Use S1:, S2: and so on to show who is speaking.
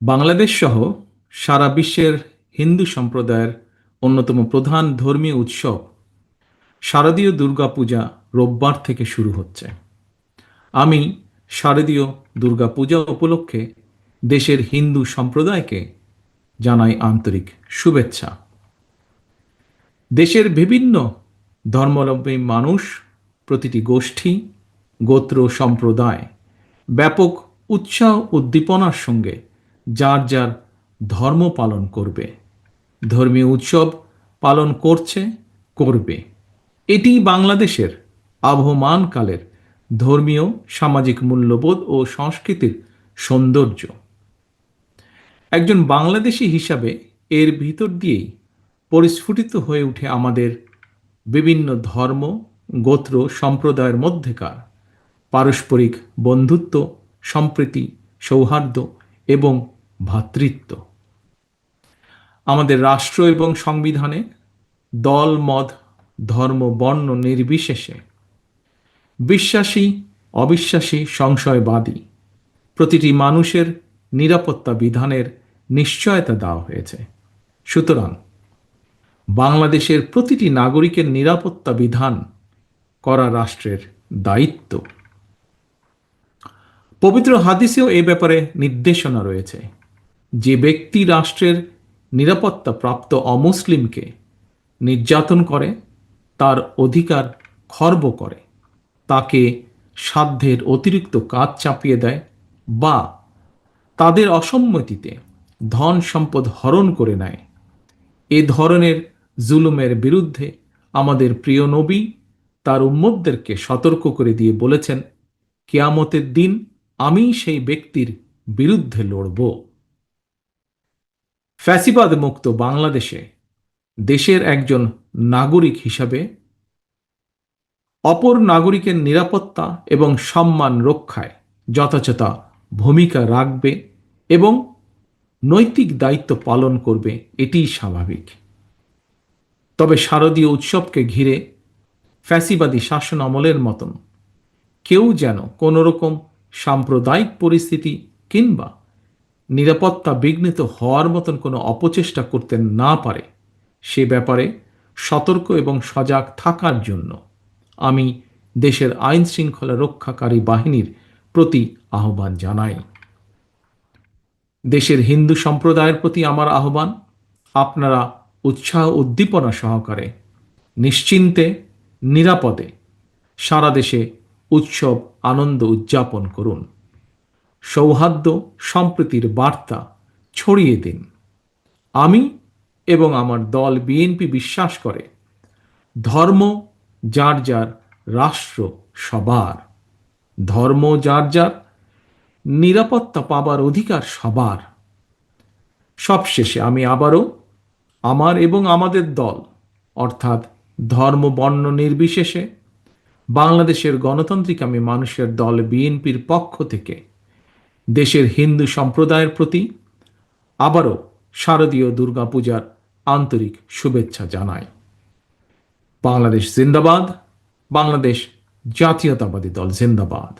S1: বাংলাদেশ সহ সারা বিশ্বের হিন্দু সম্প্রদায়ের অন্যতম প্রধান ধর্মীয় উৎসব শারদীয় দুর্গাপূজা রোববার থেকে শুরু হচ্ছে। আমি শারদীয় দুর্গাপূজা উপলক্ষে দেশের হিন্দু সম্প্রদায়কে জানাই আন্তরিক শুভেচ্ছা। দেশের বিভিন্ন ধর্মাবলম্বী মানুষ, প্রতিটি গোষ্ঠী, গোত্র, সম্প্রদায় ব্যাপক উৎসাহ উদ্দীপনার সঙ্গে যার যার ধর্ম পালন করবে, ধর্মীয় উৎসব পালন করছে, করবে। এটি বাংলাদেশের আবহমানকালের ধর্মীয় সামাজিক মূল্যবোধ ও সংস্কৃতির সৌন্দর্য। একজন বাংলাদেশী হিসাবে এর ভিতর দিয়েই পরিস্ফুটিত হয়ে ওঠে আমাদের বিভিন্ন ধর্ম, গোত্র, সম্প্রদায়ের মধ্যেকার পারস্পরিক বন্ধুত্ব, সম্প্রীতি, সৌহার্দ্য এবং ভ্রাতৃত্ব। আমাদের রাষ্ট্র এবং সংবিধানে দল, মত, ধর্ম, বর্ণ নির্বিশেষে বিশ্বাসী, অবিশ্বাসী, সংশয়বাদী প্রতিটি মানুষের নিরাপত্তা বিধানের নিশ্চয়তা দেওয়া হয়েছে। সুতরাং বাংলাদেশের প্রতিটি নাগরিকের নিরাপত্তা বিধান করা রাষ্ট্রের দায়িত্ব। পবিত্র হাদিসেও এ ব্যাপারে নির্দেশনা রয়েছে। যে ব্যক্তি রাষ্ট্রের নিরাপত্তা প্রাপ্ত অমুসলিমকে নির্যাতন করে, তার অধিকার খর্ব করে, তাকে সাধ্যের অতিরিক্ত কাজ চাপিয়ে দেয় বা তাদের অসম্মতিতে ধন সম্পদ হরণ করে নেয়, এ ধরনের জুলুমের বিরুদ্ধে আমাদের প্রিয় নবী তার উম্মতদেরকে সতর্ক করে দিয়ে বলেছেন, কিয়ামতের দিন আমি সেই ব্যক্তির বিরুদ্ধে লড়ব। ফ্যাসিবাদ মুক্ত বাংলাদেশে দেশের একজন নাগরিক হিসাবে অপর নাগরিকের নিরাপত্তা এবং সম্মান রক্ষায় যথাযথ ভূমিকা রাখবে এবং নৈতিক দায়িত্ব পালন করবে, এটিই স্বাভাবিক। তবে শারদীয় উৎসবকে ঘিরে ফ্যাসিবাদী শাসন আমলের মতন কেউ যেন কোনোরকম সাম্প্রদায়িক পরিস্থিতি কিংবা নিরাপত্তা বিঘ্নিত হওয়ার মতন কোনো অপচেষ্টা করতে না পারে, সে ব্যাপারে সতর্ক এবং সজাগ থাকার জন্য আমি দেশের আইন শৃঙ্খলা রক্ষাকারী বাহিনীর প্রতি আহ্বান জানাই। দেশের হিন্দু সম্প্রদায়ের প্রতি আমার আহ্বান, আপনারা উৎসাহ উদ্দীপনা সহকারে নিশ্চিন্তে, নিরাপদে সারা দেশে উৎসব আনন্দ উদযাপন করুন। সৌহার্দ্য, সম্প্রীতির বার্তা ছড়িয়ে দিন। আমি এবং আমার দল বিএনপি বিশ্বাস করে, ধর্ম যার যার, রাষ্ট্র সবার। ধর্ম যার যার, নিরাপত্তা পাবার অধিকার সবার। সবশেষে আমি আবারও আমার এবং আমাদের দল অর্থাৎ ধর্ম, বর্ণ নির্বিশেষে বাংলাদেশের গণতান্ত্রিকামী মানুষের দল বিএনপির পক্ষ থেকে দেশের হিন্দু সম্প্রদায়ের প্রতি আবারও শারদীয় দুর্গাপূজার আন্তরিক শুভেচ্ছা জানাই। বাংলাদেশ জিন্দাবাদ, বাংলাদেশ জাতীয়তাবাদী দল জিন্দাবাদ।